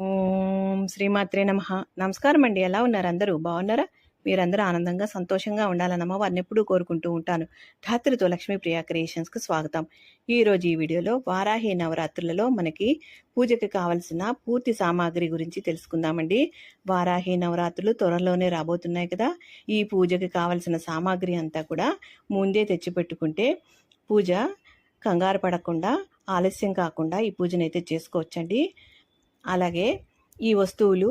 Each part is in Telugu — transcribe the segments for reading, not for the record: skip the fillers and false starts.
ఓం శ్రీమాత్రే నమః. నమస్కారం అండి. ఎలా ఉన్నారు అందరూ? బాగున్నారా? మీరందరూ ఆనందంగా, సంతోషంగా ఉండాలని అమ్మవారిని ఎప్పుడూ కోరుకుంటూ ఉంటాను. ధాత్రితో లక్ష్మీప్రియ క్రియేషన్స్‌కి స్వాగతం. ఈరోజు ఈ వీడియోలో వారాహి నవరాత్రులలో మనకి పూజకి కావలసిన పూర్తి సామాగ్రి గురించి తెలుసుకుందామండి. వారాహి నవరాత్రులు త్వరలోనే రాబోతున్నాయి కదా! ఈ పూజకి కావలసిన సామాగ్రి అంతా కూడా ముందే తెచ్చిపెట్టుకుంటే పూజ కంగారు పడకుండా, ఆలస్యం కాకుండా ఈ పూజనైతే చేసుకోవచ్చండి. అలాగే ఈ వస్తువులు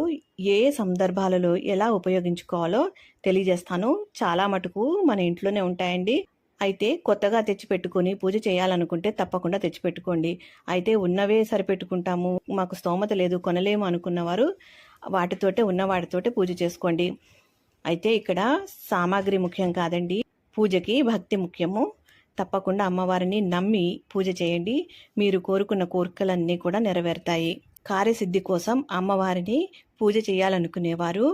ఏ సందర్భాలలో ఎలా ఉపయోగించుకోవాలో తెలియజేస్తాను. చాలా మటుకు మన ఇంట్లోనే ఉంటాయండి. అయితే కొత్తగా తెచ్చిపెట్టుకొని పూజ చేయాలనుకుంటే తప్పకుండా తెచ్చిపెట్టుకోండి. అయితే ఉన్నవే సరిపెట్టుకుంటాము, మాకు స్తోమత లేదు, కొనలేము అనుకున్నవారు ఉన్న వాటితోటే పూజ చేసుకోండి. అయితే ఇక్కడ సామాగ్రి ముఖ్యం కాదండి, పూజకి భక్తి ముఖ్యము. తప్పకుండా అమ్మవారిని నమ్మి పూజ చేయండి. మీరు కోరుకున్న కోరికలన్నీ కూడా నెరవేరుతాయి. కార్యసిద్ధి కోసం అమ్మవారిని పూజ చేయాలనుకునేవారు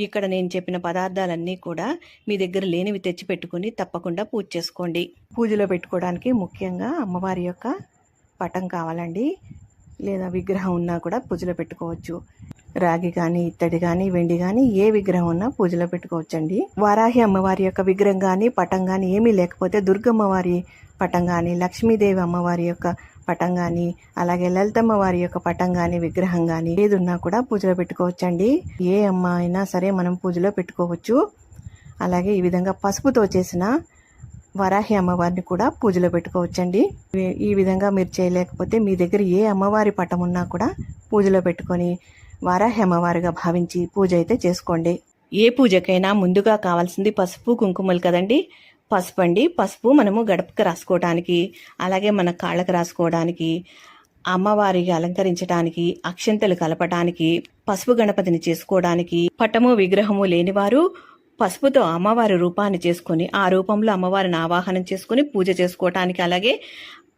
ఇక్కడ నేను చెప్పిన పదార్థాలన్నీ కూడా మీ దగ్గర లేనివి తెచ్చిపెట్టుకుని తప్పకుండా పూజ చేసుకోండి. పూజలో పెట్టుకోవడానికి ముఖ్యంగా అమ్మవారి యొక్క పటం కావాలండి, లేదా విగ్రహం ఉన్నా కూడా పూజలో పెట్టుకోవచ్చు. రాగి కానీ, ఇత్తడి కానీ, వెండి కానీ ఏ విగ్రహం ఉన్నా పూజలో పెట్టుకోవచ్చండి. వారాహి అమ్మవారి యొక్క విగ్రహం కానీ, పటం కానీ ఏమీ లేకపోతే దుర్గమ్మవారి పటం కానీ, లక్ష్మీదేవి అమ్మవారి యొక్క పటం కానీ, అలాగే లలితమ్మ వారి యొక్క పటం కానీ, విగ్రహం కానీ ఏదున్నా కూడా పూజలో పెట్టుకోవచ్చండి. ఏ అమ్మ అయినా సరే మనం పూజలో పెట్టుకోవచ్చు. అలాగే ఈ విధంగా పసుపుతో చేసిన వరాహి అమ్మవారిని కూడా పూజలో పెట్టుకోవచ్చండి. ఈ విధంగా మీరు చేయలేకపోతే మీ దగ్గర ఏ అమ్మవారి పటం ఉన్నా కూడా పూజలో పెట్టుకొని వారాహి అమ్మవారిగా భావించి పూజ అయితే చేసుకోండి. ఏ పూజకైనా ముందుగా కావాల్సింది పసుపు కుంకుమలు కదండి. పసుపు అండి, పసుపు మనము గడపకి రాసుకోవడానికి, అలాగే మన కాళ్ళకి రాసుకోవడానికి, అమ్మవారికి అలంకరించడానికి, అక్షంతలు కలపటానికి, పసుపు గణపతిని చేసుకోవడానికి, పటము విగ్రహము లేనివారు పసుపుతో అమ్మవారి రూపాన్ని చేసుకొని ఆ రూపంలో అమ్మవారిని ఆవాహనం చేసుకుని పూజ చేసుకోవటానికి, అలాగే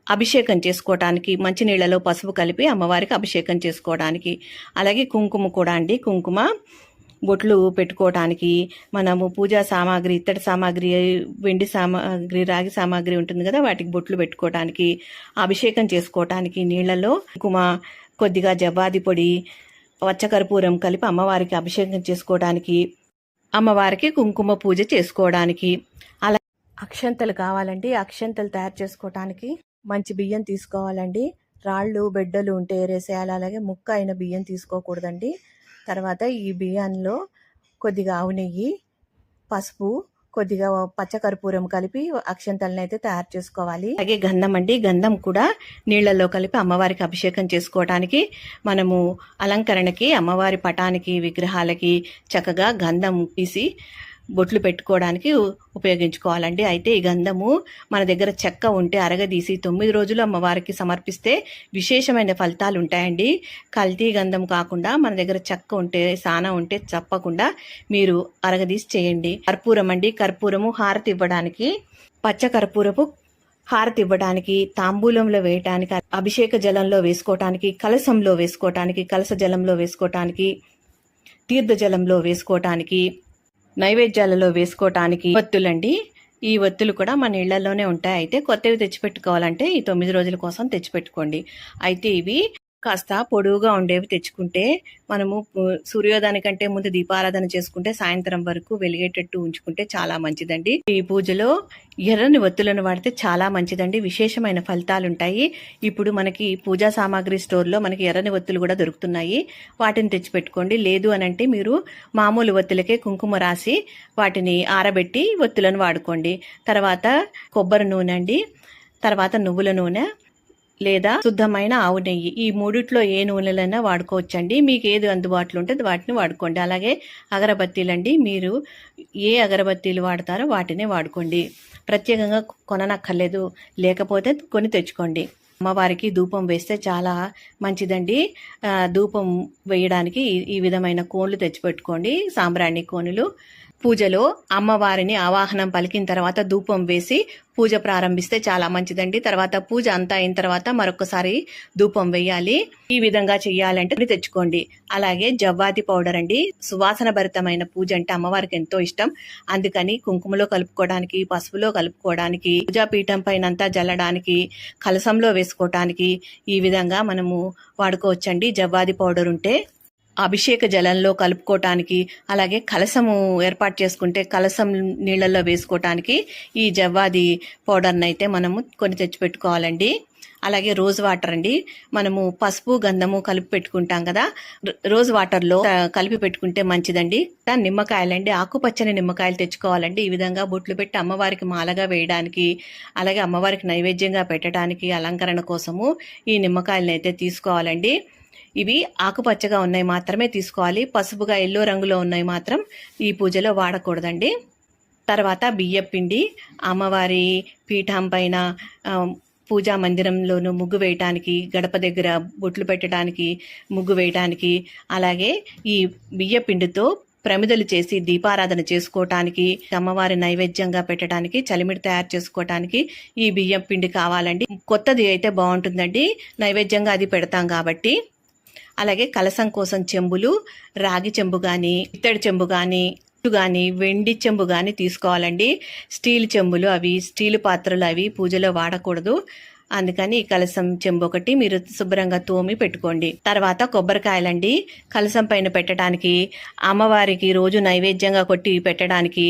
అభిషేకం చేసుకోవటానికి మంచినీళ్లలో పసుపు కలిపి అమ్మవారికి అభిషేకం చేసుకోవడానికి, అలాగే కుంకుమ కూడా అండి. కుంకుమ బొట్లు పెట్టుకోవటానికి, మనము పూజా సామాగ్రి, ఇత్తడి సామాగ్రి, వెండి సామాగ్రి, రాగి సామాగ్రి ఉంటుంది కదా, వాటికి బొట్లు పెట్టుకోవటానికి, అభిషేకం చేసుకోవటానికి నీళ్లలో కుంకుమ, కొద్దిగా జవ్వాది పొడి, పచ్చకర్పూరం కలిపి అమ్మవారికి అభిషేకం చేసుకోవడానికి, అమ్మవారికి కుంకుమ పూజ చేసుకోవడానికి. అలా అక్షంతలు కావాలండి. అక్షంతలు తయారు చేసుకోవటానికి మంచి బియ్యం తీసుకోవాలండి. రాళ్ళు బెడ్డలు ఉంటే ఏరేసేయాలి. అలాగే ముక్క అయిన బియ్యం తీసుకోకూడదండి. తర్వాత ఈ బియ్యంలో కొద్దిగా ఆవు నెయ్యి, పసుపు, కొద్దిగా పచ్చకర్పూరం కలిపి అక్షంతలను అయితే తయారు చేసుకోవాలి. అలాగే గంధం అండి. గంధం కూడా నీళ్లలో కలిపి అమ్మవారికి అభిషేకం చేసుకోవటానికి, మనము అలంకరణకి అమ్మవారి పటానికి, విగ్రహాలకి చక్కగా గంధం తీసి బొట్లు పెట్టుకోవడానికి ఉపయోగించుకోవాలండి. అయితే ఈ గంధము మన దగ్గర చెక్క ఉంటే అరగదీసి 9 రోజులు అమ్మవారికి సమర్పిస్తే విశేషమైన ఫలితాలు ఉంటాయండి. కల్తీ గంధం కాకుండా మన దగ్గర చెక్క ఉంటే, సానా ఉంటే తప్పకుండా మీరు అరగదీసి చేయండి. కర్పూరం అండి. కర్పూరము హారతి ఇవ్వడానికి, పచ్చ కర్పూరపు హారతి ఇవ్వడానికి, తాంబూలంలో వేయటానికి, అభిషేక జలంలో వేసుకోవటానికి, కలశంలో వేసుకోవటానికి, కలశ జలంలో వేసుకోవటానికి, తీర్థ జలంలో వేసుకోవటానికి, నైవేద్యాలలో వేసుకోవటానికి ఒత్తులండి. ఈ ఒత్తులు కూడా మన ఇళ్లలోనే ఉంటాయి. అయితే కొత్తవి తెచ్చిపెట్టుకోవాలంటే ఈ 9 రోజుల కోసం తెచ్చిపెట్టుకోండి. అయితే ఇవి కాస్త పొడవుగా ఉండేవి తెచ్చుకుంటే మనము సూర్యోదయానికంటే ముందు దీపారాధన చేసుకుంటే సాయంత్రం వరకు వెలిగేటట్టు ఉంచుకుంటే చాలా మంచిదండి. ఈ పూజలో ఎర్రని ఒత్తులను వాడితే చాలా మంచిదండి. విశేషమైన ఫలితాలు ఉంటాయి. ఇప్పుడు మనకి పూజా సామాగ్రి స్టోర్లో మనకి ఎర్రని ఒత్తులు కూడా దొరుకుతున్నాయి. వాటిని తెచ్చిపెట్టుకోండి. లేదు అని అంటే మీరు మామూలు ఒత్తులకే కుంకుమ రాసి వాటిని ఆరబెట్టి ఒత్తులను వాడుకోండి. తర్వాత కొబ్బరి నూనె అండి, తర్వాత నువ్వుల నూనె లేదా శుద్ధమైన ఆవు నెయ్యి, ఈ మూడిట్లో ఏ నూనెలైనా వాడుకోవచ్చండి. మీకు ఏది అందుబాటులో ఉంటే వాటిని వాడుకోండి. అలాగే అగరబత్తీలండి, మీరు ఏ అగరబత్తీలు వాడతారో వాటినే వాడుకోండి. ప్రత్యేకంగా కొననక్కర్లేదు, లేకపోతే కొని తెచ్చుకోండి. అమ్మవారికి ధూపం వేస్తే చాలా మంచిదండి. ధూపం వేయడానికి ఈ విధమైన కోన్లు తెచ్చిపెట్టుకోండి, సాంబ్రాణి కోనులు. పూజలో అమ్మవారిని ఆవాహనం పలికిన తర్వాత ధూపం వేసి పూజ ప్రారంభిస్తే చాలా మంచిదండి. తర్వాత పూజ అంతా అయిన తర్వాత మరొకసారి ధూపం వేయాలి. ఈ విధంగా చెయ్యాలంటే తెచ్చుకోండి. అలాగే జవ్వాది పౌడర్ అండి. సువాసన భరితమైన పూజ అంటే అమ్మవారికి ఎంతో ఇష్టం. అందుకని కుంకుమలో కలుపుకోవడానికి, పసుపులో కలుపుకోవడానికి, పూజాపీఠం పైన అంతా జల్లడానికి, కలసంలో వేసుకోవటానికి ఈ విధంగా మనము వాడుకోవచ్చండి జవ్వాది పౌడర్ ఉంటే. అభిషేక జలంలో కలుపుకోవటానికి, అలాగే కలసము ఏర్పాటు చేసుకుంటే కలసం నీళ్ళల్లో వేసుకోవటానికి ఈ జవ్వాది పౌడర్ని అయితే మనము కొని తెచ్చిపెట్టుకోవాలండి. అలాగే రోజ్ వాటర్ అండి, మనము పసుపు గంధము కలిపి పెట్టుకుంటాం కదా, రోజ్ వాటర్లో కలిపి పెట్టుకుంటే మంచిదండి. నిమ్మకాయలండి, ఆకుపచ్చని నిమ్మకాయలు తెచ్చుకోవాలండి. ఈ విధంగా బొట్లు పెట్టి అమ్మవారికి మాలగా వేయడానికి, అలాగే అమ్మవారికి నైవేద్యంగా పెట్టడానికి, అలంకరణ కోసము ఈ నిమ్మకాయలను అయితే తీసుకోవాలండి. ఇవి ఆకుపచ్చగా ఉన్నాయి మాత్రమే తీసుకోవాలి, పసుపుగా ఎల్లో రంగులో ఉన్నాయి మాత్రం ఈ పూజలో వాడకూడదండి. తర్వాత బియ్యం పిండి, అమ్మవారి పీఠం పైన పూజా మందిరంలోనూ ముగ్గు వేయటానికి, గడప దగ్గర బొట్లు పెట్టడానికి, ముగ్గు వేయటానికి, అలాగే ఈ బియ్య పిండితో ప్రమిదలు చేసి దీపారాధన చేసుకోవటానికి, అమ్మవారి నైవేద్యంగా పెట్టడానికి, చలిమిడి తయారు చేసుకోవటానికి ఈ బియ్యం పిండి కావాలండి. కొత్తది అయితే బాగుంటుందండి, నైవేద్యంగా అది పెడతాం కాబట్టి. అలాగే కలసం కోసం చెంబులు, రాగి చెంబు కానీ, ఇత్తడి చెంబు కానీ, వెండి చెంబు కానీ తీసుకోవాలండి. స్టీల్ చెంబులు, అవి స్టీల్ పాత్రలు అవి పూజలో వాడకూడదు. అందుకని ఈ కలసం చెంబు ఒకటి మీరు శుభ్రంగా తోమి పెట్టుకోండి. తర్వాత కొబ్బరికాయలండి, కలసం పైన పెట్టడానికి, అమ్మవారికి రోజు నైవేద్యంగా కొట్టి పెట్టడానికి,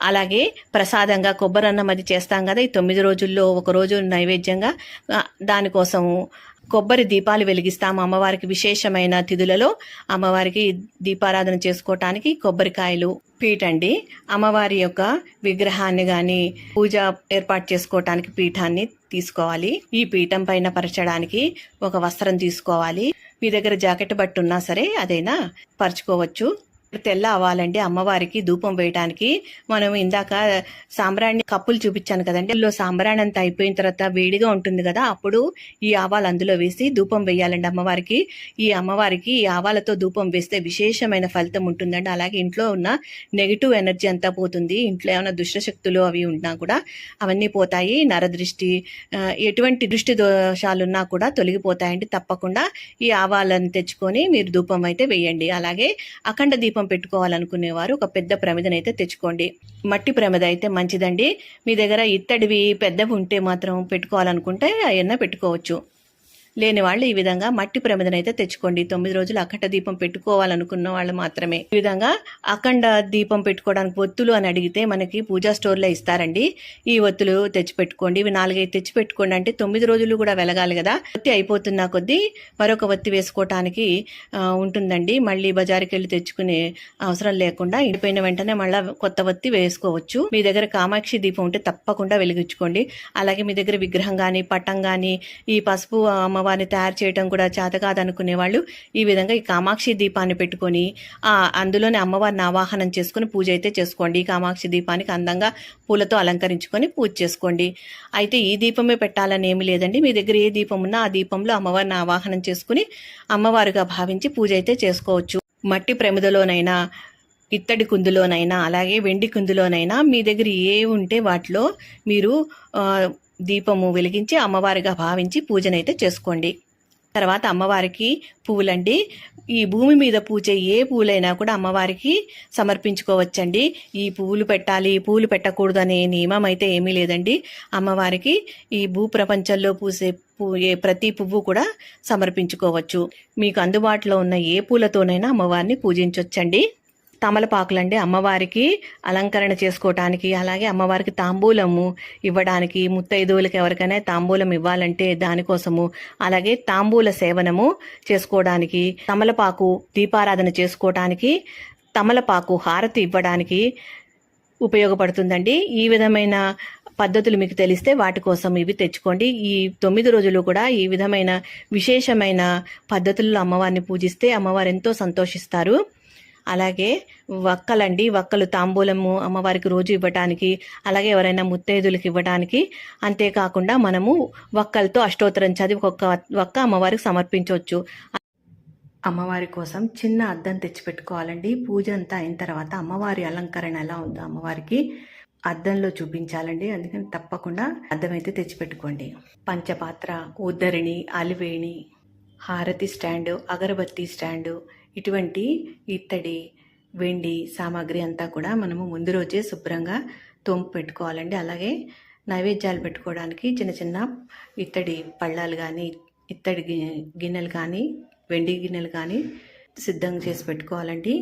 అలాగే ప్రసాదంగా కొబ్బరన్నం అది చేస్తాం కదా, ఈ 9 రోజుల్లో ఒక రోజు నైవేద్యంగా, దానికోసం కొబ్బరి దీపాలు వెలిగిస్తాము అమ్మవారికి. విశేషమైన తిథులలో అమ్మవారికి దీపారాధన చేసుకోవటానికి కొబ్బరికాయలు, పీఠండి, అమ్మవారి యొక్క విగ్రహాన్ని కానీ పూజ ఏర్పాటు చేసుకోవటానికి పీఠాన్ని తీసుకోవాలి. ఈ పీఠం పైన పరచడానికి ఒక వస్త్రం తీసుకోవాలి. మీ దగ్గర జాకెట్ బట్టు ఉన్నా సరే అదైనా పరుచుకోవచ్చు. తెల్ల అవ్వాలండి అమ్మవారికి ధూపం వేయడానికి. మనం ఇందాక సాంబ్రాణి కప్పులు చూపించాను కదండి, అందులో సాంబ్రాణి అంతా అయిపోయిన తర్వాత వేడిగా ఉంటుంది కదా, అప్పుడు ఈ ఆవాలు అందులో వేసి ధూపం వేయాలండి అమ్మవారికి. ఈ అమ్మవారికి ఈ ఆవాలతో ధూపం వేస్తే విశేషమైన ఫలితం ఉంటుందండి. అలాగే ఇంట్లో ఉన్న నెగిటివ్ ఎనర్జీ అంతా పోతుంది. ఇంట్లో ఏమైనా దుష్టశక్తులు అవి ఉన్నా కూడా అవన్నీ పోతాయి. నరదృష్టి, ఎటువంటి దృష్టి దోషాలున్నా కూడా తొలగిపోతాయండి. తప్పకుండా ఈ ఆవాలను తెచ్చుకొని మీరు ధూపం అయితే వేయండి. అలాగే అఖండ దీపం పెట్టుకోవాలనుకునేవారు ఒక పెద్ద ప్రమిదనైతే తెచ్చుకోండి. మట్టి ప్రమిద అయితే మంచిదండి. మీ దగ్గర ఇత్తడివి పెద్దవి ఉంటే మాత్రం పెట్టుకోవాలనుకుంటే అవన్నీ పెట్టుకోవచ్చు. లేని వాళ్ళు ఈ విధంగా మట్టి ప్రమిదనైతే తెచ్చుకోండి. 9 రోజులు అఖండ దీపం పెట్టుకోవాలనుకున్న వాళ్ళు మాత్రమే. ఈ విధంగా అఖండ దీపం పెట్టుకోవడానికి ఒత్తులు అని అడిగితే మనకి పూజా స్టోర్లో ఇస్తారండి. ఈ ఒత్తులు తెచ్చి పెట్టుకోండి. ఇవి 4-5 తెచ్చి పెట్టుకోండి, అంటే 9 రోజులు కూడా వెలగాలి కదా. ఒత్తి అయిపోతున్న కొద్దీ మరొక ఒత్తి వేసుకోవటానికి ఉంటుందండి. మళ్ళీ బజారుకి వెళ్ళి తెచ్చుకునే అవసరం లేకుండా ఎండిపోయిన వెంటనే మళ్ళీ కొత్త ఒత్తి వేసుకోవచ్చు. మీ దగ్గర కామాక్షి దీపం ఉంటే తప్పకుండా వెలిగించుకోండి. అలాగే మీ దగ్గర విగ్రహం కానీ, పటం కానీ, ఈ పసుపు అమ్మవారిని తయారు చేయడం కూడా చేత కాదనుకునే వాళ్ళు ఈ విధంగా ఈ కామాక్షి దీపాన్ని పెట్టుకొని అందులోనే అమ్మవారిని ఆవాహనం చేసుకుని పూజ అయితే చేసుకోండి. ఈ కామాక్షి దీపానికి అందంగా పూలతో అలంకరించుకొని పూజ చేసుకోండి. అయితే ఈ దీపమే పెట్టాలని ఏమి లేదండి. మీ దగ్గర ఏ దీపం ఉన్నా ఆ దీపంలో అమ్మవారిని ఆవాహనం చేసుకుని అమ్మవారిగా భావించి పూజ అయితే చేసుకోవచ్చు. మట్టి ప్రమిదలోనైనా, ఇత్తడి కుందులోనైనా, అలాగే వెండి కుందులోనైనా మీ దగ్గర ఏ ఉంటే వాటిలో మీరు దీపము వెలిగించి అమ్మవారిగా భావించి పూజనైతే చేసుకోండి. తర్వాత అమ్మవారికి పువ్వులండి, ఈ భూమి మీద పూజే ఏ పూలైనా కూడా అమ్మవారికి సమర్పించుకోవచ్చండి. ఈ పువ్వులు పెట్టాలి, ఈ పువ్వులు పెట్టకూడదు అనే నియమం అయితే ఏమీ లేదండి. అమ్మవారికి ఈ భూప్రపంచంలో పూసే ప్రతి పువ్వు కూడా సమర్పించుకోవచ్చు. మీకు అందుబాటులో ఉన్న ఏ పూలతోనైనా అమ్మవారిని పూజించవచ్చండి. తమలపాకులండి, అమ్మవారికి అలంకరణ చేసుకోవటానికి, అలాగే అమ్మవారికి తాంబూలము ఇవ్వడానికి, ముత్తైదువులకి ఎవరికైనా తాంబూలం ఇవ్వాలంటే దానికోసము, అలాగే తాంబూల సేవనము చేసుకోవడానికి, తమలపాకు దీపారాధన చేసుకోవటానికి, తమలపాకు హారతి ఇవ్వడానికి ఉపయోగపడుతుందండి. ఈ విధమైన పద్ధతులు మీకు తెలిస్తే వాటి కోసం ఇవి తెచ్చుకోండి. ఈ 9 రోజులు కూడా ఈ విధమైన విశేషమైన పద్ధతుల్లో అమ్మవారిని పూజిస్తే అమ్మవారు ఎంతో సంతోషిస్తారు. అలాగే వక్కలండి, వక్కలు తాంబూలము అమ్మవారికి రోజు ఇవ్వటానికి, అలాగే ఎవరైనా ముత్తైదులకు ఇవ్వడానికి, అంతేకాకుండా మనము వక్కలతో అష్టోత్తరం చదివి ఒక్క వక్క అమ్మవారికి సమర్పించవచ్చు. అమ్మవారి కోసం చిన్న అద్దం తెచ్చిపెట్టుకోవాలండి. పూజ అంతా అయిన తర్వాత అమ్మవారి అలంకరణ ఎలా ఉందో అమ్మవారికి అద్దంలో చూపించాలండి. అందుకని తప్పకుండా అద్దం అయితే తెచ్చిపెట్టుకోండి. పంచపాత్ర, ఉద్దరిణి, అలివేణి, హారతి స్టాండు, అగరబత్తి స్టాండు, ఇటువంటి ఇత్తడి, వెండి సామాగ్రి అంతా కూడా మనము ముందు రోజే శుభ్రంగా తోము పెట్టుకోవాలండి. అలాగే నైవేద్యాలు పెట్టుకోవడానికి చిన్న చిన్న ఇత్తడి పళ్ళాలు కానీ, ఇత్తడి గిన్నెలు కానీ, వెండి గిన్నెలు కానీ సిద్ధం చేసి పెట్టుకోవాలండి.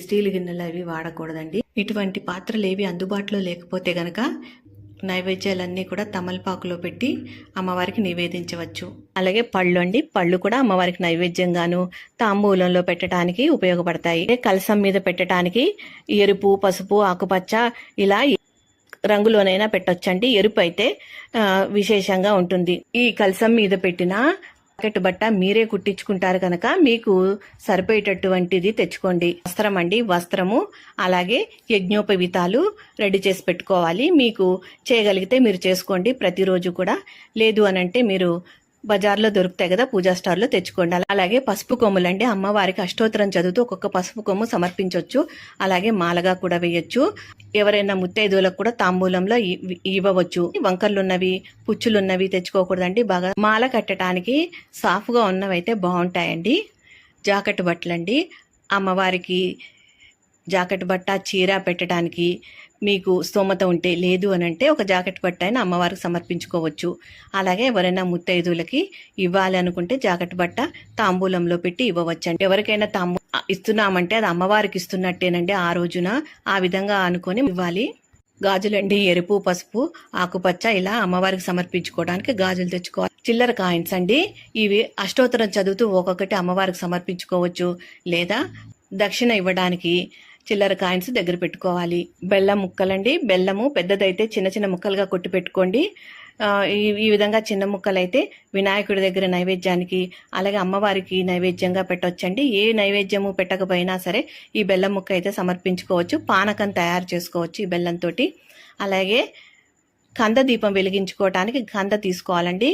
స్టీల్ గిన్నెలు అవి వాడకూడదండి. ఇటువంటి పాత్రలు ఏవి అందుబాటులో లేకపోతే గనక నైవేద్యాలన్నీ కూడా తమలపాకులో పెట్టి అమ్మవారికి నివేదించవచ్చు. అలాగే పళ్ళు అండి, పళ్ళు కూడా అమ్మవారికి నైవేద్యంగాను తాంబూలంలో పెట్టడానికి ఉపయోగపడతాయి. కలసం మీద పెట్టడానికి ఎరుపు, పసుపు, ఆకుపచ్చ ఇలా రంగులోనైనా పెట్టొచ్చండి. ఎరుపు అయితే విశేషంగా ఉంటుంది. ఈ కలసం మీద పెట్టిన జాకెట్ బట్ట మీరే కుట్టించుకుంటారు కనుక మీకు సరిపోయేటటువంటిది తెచ్చుకోండి. వస్త్రం అండి, వస్త్రము అలాగే యజ్ఞోపవీతాలు రెడీ చేసి పెట్టుకోవాలి. మీకు చేయగలిగితే మీరు చేసుకోండి ప్రతిరోజు కూడా. లేదు అనంటే మీరు బజార్లో దొరుకుతాయి కదా, పూజా స్టార్లో తెచ్చుకోండి. అలాగే పసుపు కొమ్ములండి, అమ్మవారికి అష్టోత్తరం చదువుతూ ఒక్కొక్క పసుపు కొమ్ము సమర్పించవచ్చు. అలాగే మాలగా కూడా వేయొచ్చు. ఎవరైనా ముత్తైదువులకు కూడా తాంబూలంలో ఇవ్వవచ్చు. వంకర్లున్నవి, పుచ్చులున్నవి తెచ్చుకోకూడదండి. బాగా మాల కట్టడానికి సాఫ్గా ఉన్నవైతే బాగుంటాయండి. జాకెట్ బట్టలండి, అమ్మవారికి జాకెట్ బట్ట, చీర పెట్టడానికి మీకు స్తోమత ఉంటే, లేదు అని అంటే ఒక జాకెట్ బట్ట అయినా అమ్మవారికి సమర్పించుకోవచ్చు. అలాగే ఎవరైనా ముత్తైదువులకి ఇవ్వాలి అనుకుంటే జాకెట్ బట్ట తాంబూలంలో పెట్టి ఇవ్వవచ్చండి. ఎవరికైనా ఇస్తున్నామంటే అది అమ్మవారికి ఇస్తున్నట్టేనండి. ఆ రోజున ఆ విధంగా అనుకొని ఇవ్వాలి. గాజులండి, ఎరుపు, పసుపు, ఆకుపచ్చ ఇలా అమ్మవారికి సమర్పించుకోవడానికి గాజులు తెచ్చుకోవాలి. చిల్లర కాయిన్స్ అండి, ఇవి అష్టోత్తరం చదువుతూ ఒక్కొక్కటి అమ్మవారికి సమర్పించుకోవచ్చు. లేదా దక్షిణ ఇవ్వడానికి చిల్లర కాయిన్స్ దగ్గర పెట్టుకోవాలి. బెల్లం ముక్కలండి, బెల్లము పెద్దదైతే చిన్న చిన్న ముక్కలుగా కొట్టి పెట్టుకోండి. ఈ విధంగా చిన్న ముక్కలైతే వినాయకుడి దగ్గర నైవేద్యానికి, అలాగే అమ్మవారికి నైవేద్యంగా పెట్టొచ్చండి. ఏ నైవేద్యము పెట్టకపోయినా సరే ఈ బెల్లం ముక్క అయితే సమర్పించుకోవచ్చు. పానకం తయారు చేసుకోవచ్చు ఈ బెల్లంతో. అలాగే కంద దీపం వెలిగించుకోవటానికి కంద తీసుకోవాలండి.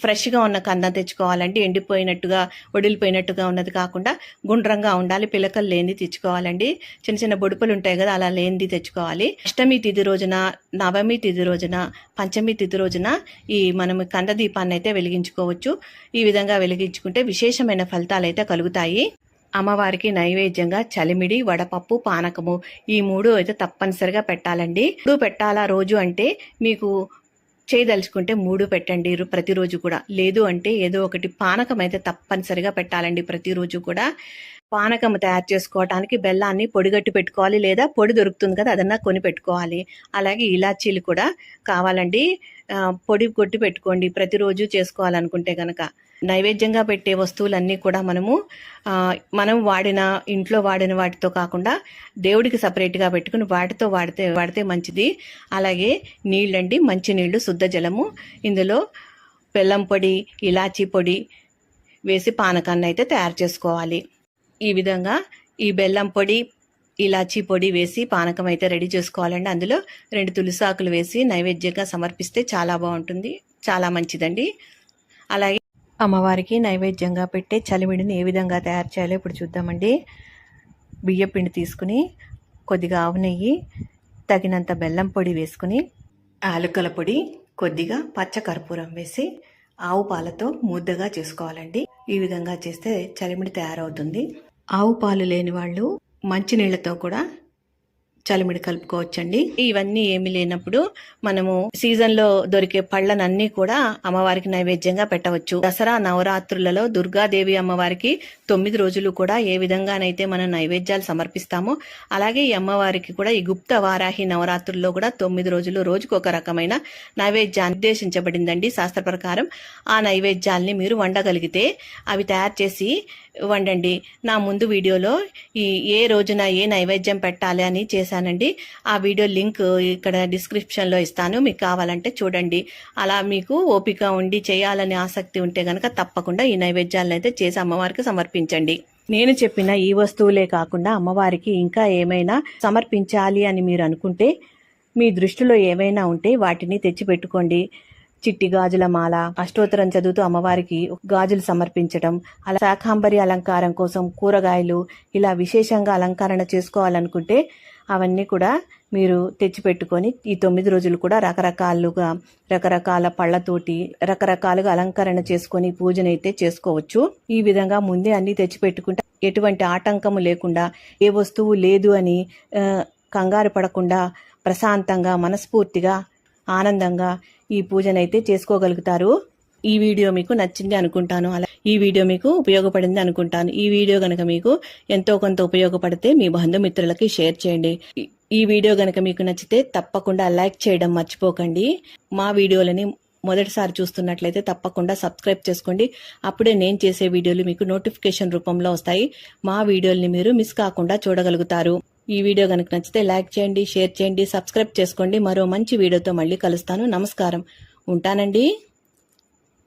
ఫ్రెష్గా ఉన్న కంద తెచ్చుకోవాలండి. ఎండిపోయినట్టుగా, ఒడిలిపోయినట్టుగా ఉన్నది కాకుండా గుండ్రంగా ఉండాలి. పిలకలు లేనిది తెచ్చుకోవాలండి. చిన్న చిన్న బొడుపులు ఉంటాయి కదా, అలా లేనిది తెచ్చుకోవాలి. అష్టమి తిథి రోజున, నవమి తిథి రోజున, పంచమి తిథి రోజున మనం కంద దీపాన్ని అయితే వెలిగించుకోవచ్చు. ఈ విధంగా వెలిగించుకుంటే విశేషమైన ఫలితాలు అయితే కలుగుతాయి. అమ్మవారికి నైవేద్యంగా చలిమిడి, వడపప్పు, పానకము ఈ 3 అయితే తప్పనిసరిగా పెట్టాలండి. 3 పెట్టాలా రోజు అంటే మీకు చేయదలుచుకుంటే 3 పెట్టండి ప్రతిరోజు కూడా. లేదు అంటే ఏదో ఒకటి పానకం అయితే తప్పనిసరిగా పెట్టాలండి ప్రతిరోజు కూడా. పానకం తయారు చేసుకోవడానికి బెల్లాన్ని పొడిగట్టి పెట్టుకోవాలి, లేదా పొడి దొరుకుతుంది కదా అదన్నా కొని పెట్టుకోవాలి. అలాగే ఇలాచీలు కూడా కావాలండి, పొడి కొట్టి పెట్టుకోండి ప్రతిరోజు చేసుకోవాలనుకుంటే కనుక. నైవేద్యంగా పెట్టే వస్తువులన్నీ కూడా మనం ఇంట్లో వాడిన వాటితో కాకుండా దేవుడికి సపరేట్గా పెట్టుకుని వాటితో వాడితే మంచిది. అలాగే నీళ్ళండి, మంచి నీళ్లు, శుద్ధ జలము, ఇందులో బెల్లం పొడి, ఇలాచీ పొడి వేసి పానకాన్ని అయితే తయారు చేసుకోవాలి. ఈ విధంగా ఈ బెల్లం పొడి, ఇలాచీ పొడి వేసి పానకం అయితే రెడీ చేసుకోవాలండి. అందులో 2 తులసాకులు వేసి నైవేద్యంగా సమర్పిస్తే చాలా బాగుంటుంది, చాలా మంచిదండి. అలాగే అమ్మవారికి నైవేద్యంగా పెట్టే చలిమిడిని ఏ విధంగా తయారు చేయాలో ఇప్పుడు చూద్దామండి. బియ్యపిండి తీసుకుని కొద్దిగా ఆవు నెయ్యి, తగినంత బెల్లం పొడి వేసుకుని, యాలకుల పొడి, కొద్దిగా పచ్చకర్పూరం వేసి ఆవు పాలతో ముద్దగా చేసుకోవాలండి. ఈ విధంగా చేస్తే చలిమిడి తయారవుతుంది. ఆవు పాలు లేని వాళ్ళు మంచినీళ్లతో కూడా చలిమిడి కలుపుకోవచ్చండి. ఇవన్నీ ఏమీ లేనప్పుడు మనము సీజన్లో దొరికే పళ్ళనన్నీ కూడా అమ్మవారికి నైవేద్యంగా పెట్టవచ్చు. దసరా నవరాత్రులలో దుర్గాదేవి అమ్మవారికి 9 రోజులు కూడా ఏ విధంగానైతే మనం నైవేద్యాలు సమర్పిస్తామో అలాగే ఈ అమ్మవారికి కూడా ఈ గుప్త వారాహి నవరాత్రుల్లో కూడా 9 రోజులు రోజుకొక రకమైన నైవేద్యాన్ని నిర్దేశించబడిందండి శాస్త్ర ప్రకారం. ఆ నైవేద్యాల్ని మీరు వండగలిగితే అవి తయారు చేసి వండండి. నా ముందు వీడియోలో ఏ రోజున ఏ నైవేద్యం పెట్టాలి అని చేశానండి. ఆ వీడియో లింక్ ఇక్కడ డిస్క్రిప్షన్లో ఇస్తాను, మీకు కావాలంటే చూడండి. అలా మీకు ఓపిక ఉండి చేయాలని ఆసక్తి ఉంటే కనుక తప్పకుండా ఈ నైవేద్యాలను అయితే చేసి అమ్మవారికి సమర్పించండి. నేను చెప్పిన ఈ వస్తువులే కాకుండా అమ్మవారికి ఇంకా ఏమైనా సమర్పించాలి అని మీరు అనుకుంటే, మీ దృష్టిలో ఏమైనా ఉంటే వాటిని తెచ్చిపెట్టుకోండి. చిట్టి గాజుల మాల, అష్టోత్తరం చదువుతూ అమ్మవారికి గాజులు సమర్పించడం, అలా శాకాంబరి అలంకారం కోసం కూరగాయలు, ఇలా విశేషంగా అలంకరణ చేసుకోవాలనుకుంటే అవన్నీ కూడా మీరు తెచ్చిపెట్టుకొని ఈ 9 రోజులు కూడా రకరకాల పళ్ళతోటి రకరకాలుగా అలంకరణ చేసుకొని పూజనైతే చేసుకోవచ్చు. ఈ విధంగా ముందే అన్ని తెచ్చిపెట్టుకుంటే ఎటువంటి ఆటంకము లేకుండా, ఏ వస్తువు లేదు అని కంగారు పడకుండా ప్రశాంతంగా, మనస్ఫూర్తిగా, ఆనందంగా ఈ పూజనైతే చేసుకోగలుగుతారు. ఈ వీడియో మీకు నచ్చింది అనుకుంటాను. అలా ఈ వీడియో మీకు ఉపయోగపడింది అనుకుంటాను. ఈ వీడియో గనక మీకు ఎంతో కొంత ఉపయోగపడితే మీ బంధుమిత్రులకి షేర్ చేయండి. ఈ వీడియో గనక మీకు నచ్చితే తప్పకుండా లైక్ చేయడం మర్చిపోకండి. మా వీడియోలని మొదటిసారి చూస్తున్నట్లయితే తప్పకుండా సబ్స్క్రైబ్ చేసుకోండి. అప్పుడే నేను చేసే వీడియోలు మీకు నోటిఫికేషన్ రూపంలో వస్తాయి. మా వీడియోల్ని మీరు మిస్ కాకుండా చూడగలుగుతారు. ఈ వీడియో కనుక నచ్చితే లైక్ చేయండి, షేర్ చేయండి, సబ్స్క్రైబ్ చేసుకోండి. మరో మంచి వీడియోతో మళ్ళీ కలుస్తాను. నమస్కారం. ఉంటానండి.